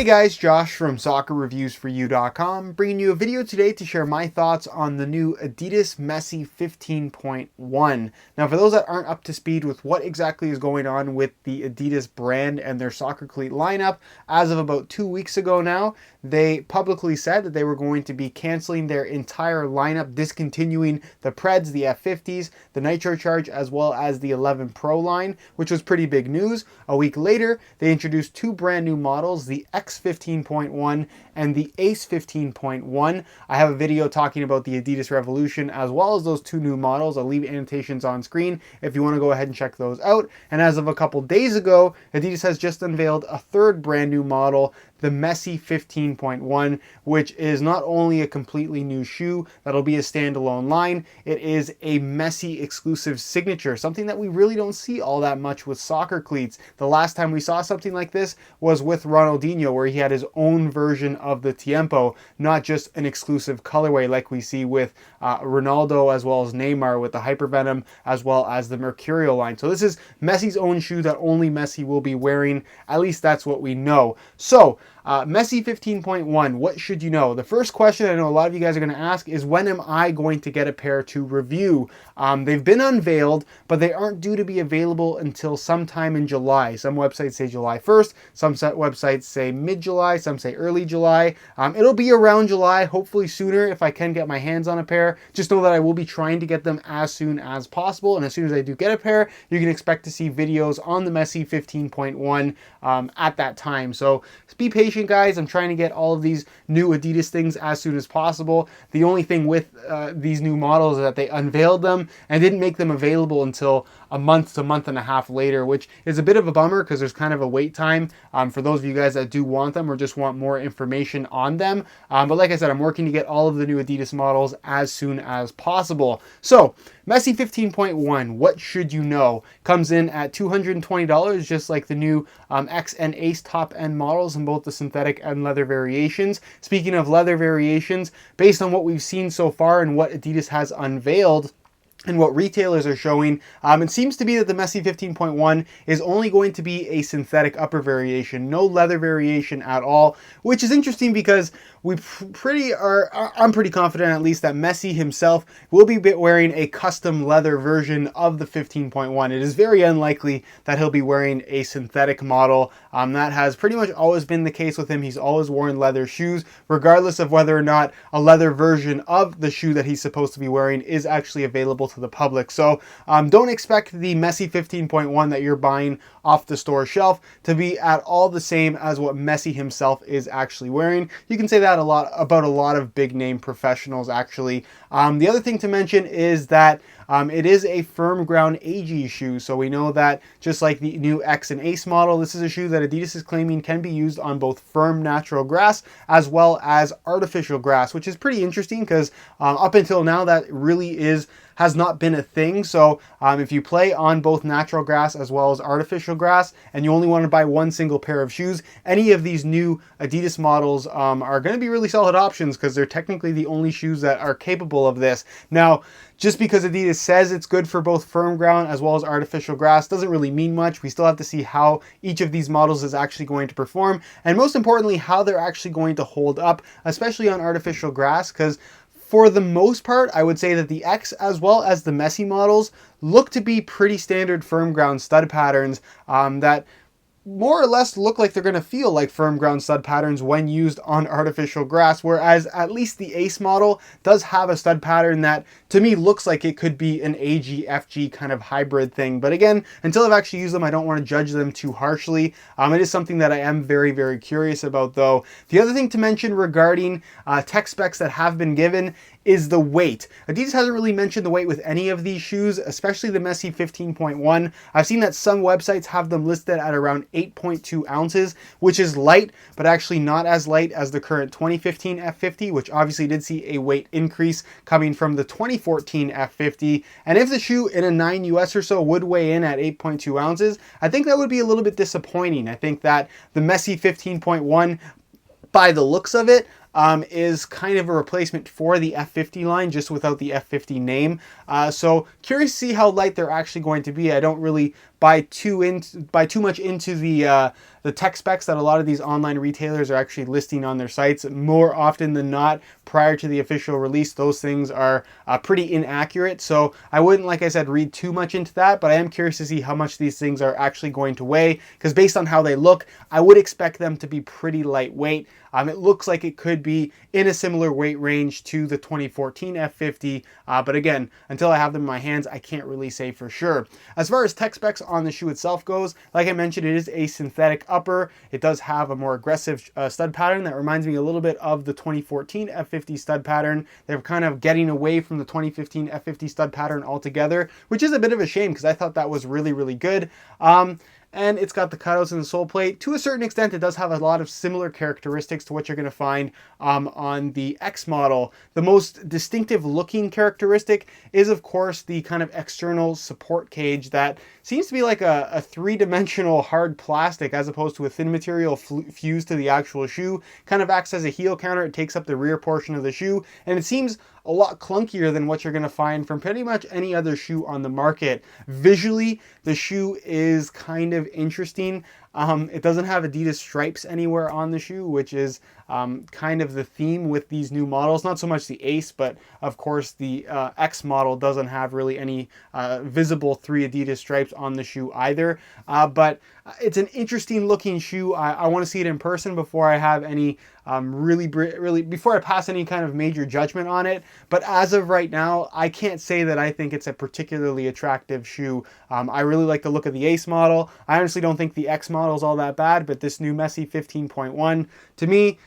guys, Josh from soccerreviewsforyou.com, bringing you a video today to share my thoughts on the new Adidas Messi 15.1. Now, for those that aren't up to speed with what exactly is going on with the Adidas brand and their soccer cleat lineup, as of about 2 weeks ago now, they publicly said that they were going to be canceling their entire lineup, discontinuing the Preds, the F50s, the Nitro Charge, as well as the 11 Pro line, which was pretty big news. A week later, they introduced two brand new models, the X 15.1 and the Ace 15.1. I have a video talking about the Adidas Revolution as well as those two new models. I'll leave annotations on screen if you want to go ahead and check those out. And as of a couple days ago, Adidas has just unveiled a third brand new model, the Messi 15.1, which is not only a completely new shoe that'll be a standalone line, it is a Messi exclusive signature, something that we really don't see all that much with soccer cleats. The last time we saw something like this was with Ronaldinho, where he had his own version of the Tiempo, not just an exclusive colorway like we see with Ronaldo as well as Neymar with the Hypervenom as well as the Mercurial line. So this is Messi's own shoe that only Messi will be wearing. At least that's what we know. So Messi 15.1, what should you know? The first question I know a lot of you guys are going to ask is, when am I going to get a pair to review? They've been unveiled, but they aren't due to be available until sometime in July. Some websites say July 1st, some websites say mid-July, some say early July. It'll be around July, hopefully sooner if I can get my hands on a pair. Just know that I will be trying to get them as soon as possible, and as soon as I do get a pair, you can expect to see videos on the Messi 15.1 at that time. So be patient, guys. I'm trying to get all of these new Adidas things as soon as possible. The only thing with these new models is that they unveiled them and didn't make them available until a month to month and a half later, which is a bit of a bummer because there's kind of a wait time for those of you guys that do want them or just want more information on them. But like I said, I'm working to get all of the new Adidas models as soon as possible. So Messi 15.1, what should you know? Comes in at $220, just like the new X and Ace top end models in both the synthetic and leather variations. Speaking of leather variations, based on what we've seen so far and what Adidas has unveiled, and what retailers are showing, it seems to be that the Messi 15.1 is only going to be a synthetic upper variation, no leather variation at all, which is interesting because I'm pretty confident at least that Messi himself will be wearing a custom leather version of the 15.1. It is very unlikely that he'll be wearing a synthetic model. That has pretty much always been the case with him. He's always worn leather shoes, regardless of whether or not a leather version of the shoe that he's supposed to be wearing is actually available to the public. So don't expect the Messi 15.1 that you're buying off the store shelf to be at all the same as what Messi himself is actually wearing. You can say that about a lot of big name professionals actually. The other thing to mention is that it is a firm ground AG shoe, so we know that just like the new X and Ace model, this is a shoe that Adidas is claiming can be used on both firm natural grass as well as artificial grass, which is pretty interesting because up until now that really has not been a thing. So if you play on both natural grass as well as artificial grass and you only want to buy one single pair of shoes, any of these new Adidas models are going to be really solid options because they're technically the only shoes that are capable of this. Now, just because Adidas says it's good for both firm ground as well as artificial grass doesn't really mean much. We still have to see how each of these models is actually going to perform, and most importantly, how they're actually going to hold up, especially on artificial grass, because for the most part, I would say that the X as well as the Messi models look to be pretty standard firm ground stud patterns that more or less look like they're going to feel like firm ground stud patterns when used on artificial grass, whereas at least the Ace model does have a stud pattern that to me looks like it could be an AG FG kind of hybrid thing. But again, until I've actually used them, I don't want to judge them too harshly. It is something that I am very, very curious about though. The other thing to mention regarding tech specs that have been given is the weight. Adidas hasn't really mentioned the weight with any of these shoes, especially the Messi 15.1. I've seen that some websites have them listed at around 8.2 ounces, which is light, but actually not as light as the current 2015 F50, which obviously did see a weight increase coming from the 2014 F50. And if the shoe in a 9 US or so would weigh in at 8.2 ounces, I think that would be a little bit disappointing. I think that the Messi 15.1, by the looks of it, is kind of a replacement for the F50 line, just without the F50 name. So curious to see how light they're actually going to be. I don't really buy too much into the tech specs that a lot of these online retailers are actually listing on their sites. More often than not, prior to the official release, those things are pretty inaccurate. So I wouldn't, like I said, read too much into that, but I am curious to see how much these things are actually going to weigh, because based on how they look, I would expect them to be pretty lightweight. It looks like it could be in a similar weight range to the 2014 F50, but again, until I have them in my hands, I can't really say for sure. As far as tech specs on the shoe itself goes, like I mentioned, it is a synthetic upper. It does have a more aggressive stud pattern that reminds me a little bit of the 2014 F50 stud pattern. They're kind of getting away from the 2015 F50 stud pattern altogether, which is a bit of a shame because I thought that was really, really good. And it's got the cutouts in the sole plate. To a certain extent, it does have a lot of similar characteristics to what you're going to find on the X model. The most distinctive looking characteristic is, of course, the kind of external support cage that seems to be like a three-dimensional hard plastic as opposed to a thin material fused to the actual shoe. Kind of acts as a heel counter. It takes up the rear portion of the shoe, and it seems a lot clunkier than what you're going to find from pretty much any other shoe on the market. Visually, the shoe is kind of interesting. It doesn't have Adidas stripes anywhere on the shoe, which is kind of the theme with these new models. Not so much the Ace, but of course the X model doesn't have really any visible 3 Adidas stripes on the shoe either. But it's an interesting looking shoe. I want to see it in person before I have any really before I pass any kind of major judgment on it. But as of right now, I can't say that I think it's a particularly attractive shoe. I really like the look of the Ace model. I honestly don't think the X model is all that bad, but this new Messi 15.1 to me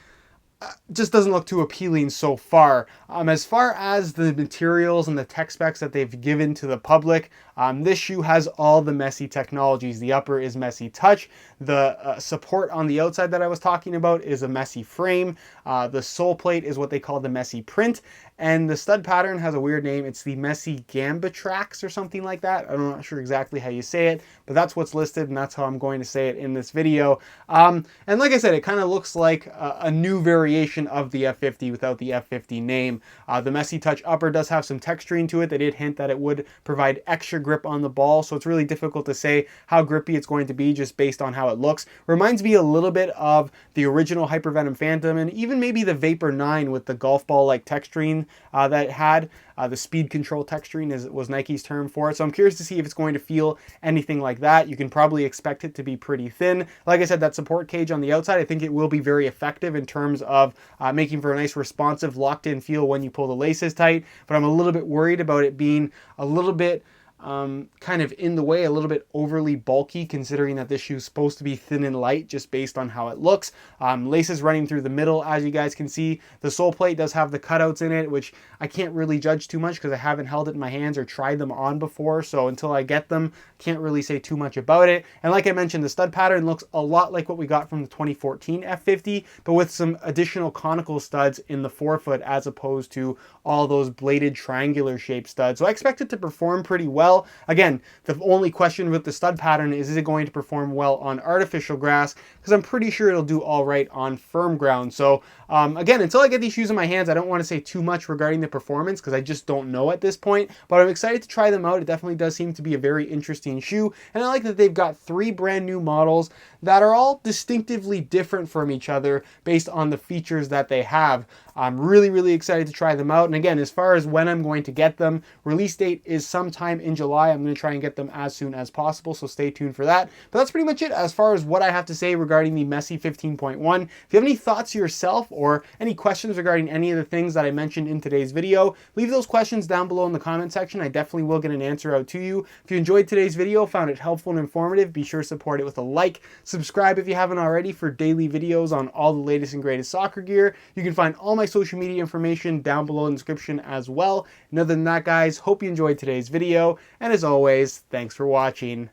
just doesn't look too appealing so far. As far as the materials and the tech specs that they've given to the public, this shoe has all the Messi technologies. The upper is Messi Touch. The support on the outside that I was talking about is a Messi frame. The sole plate is what they call the Messi print. And the stud pattern has a weird name. It's the Messi Gambatrax or something like that. I'm not sure exactly how you say it, but that's what's listed, and that's how I'm going to say it in this video. And like I said, it kind of looks like a new variation of the F50 without the F50 name. The Messi Touch upper does have some texturing to it. They did hint that it would provide extra grip on the ball, so it's really difficult to say how grippy it's going to be just based on how it looks. Reminds me a little bit of the original Hypervenom Phantom and even maybe the Vapor 9 with the golf ball-like texturing that it had. The speed control texturing was Nike's term for it. So I'm curious to see if it's going to feel anything like that. You can probably expect it to be pretty thin. Like I said, that support cage on the outside, I think it will be very effective in terms of making for a nice responsive locked in feel when you pull the laces tight. But I'm a little bit worried about it being a little bit kind of in the way, a little bit overly bulky, considering that this shoe is supposed to be thin and light just based on how it looks. Laces running through the middle, as you guys can see. The sole plate does have the cutouts in it, which I can't really judge too much because I haven't held it in my hands or tried them on before. So until I get them, can't really say too much about it. And like I mentioned, the stud pattern looks a lot like what we got from the 2014 F50, but with some additional conical studs in the forefoot as opposed to all those bladed triangular shaped studs. So I expect it to perform pretty well. Again, the only question with the stud pattern is it going to perform well on artificial grass? Because I'm pretty sure it'll do all right on firm ground. So again, until I get these shoes in my hands, I don't want to say too much regarding the performance because I just don't know at this point. But I'm excited to try them out. It definitely does seem to be a very interesting shoe. And I like that they've got 3 brand new models that are all distinctively different from each other based on the features that they have. I'm really, really excited to try them out. And again, as far as when I'm going to get them, release date is sometime in July. I'm going to try and get them as soon as possible, so stay tuned for that. But that's pretty much it as far as what I have to say regarding the Messi 15.1. If you have any thoughts yourself or any questions regarding any of the things that I mentioned in today's video, leave those questions down below in the comment section. I definitely will get an answer out to you. If you enjoyed today's video, found it helpful and informative, be sure to support it with a like. Subscribe if you haven't already for daily videos on all the latest and greatest soccer gear. You can find all my social media information down below in the description as well. And other than that, guys, hope you enjoyed today's video. And as always, thanks for watching.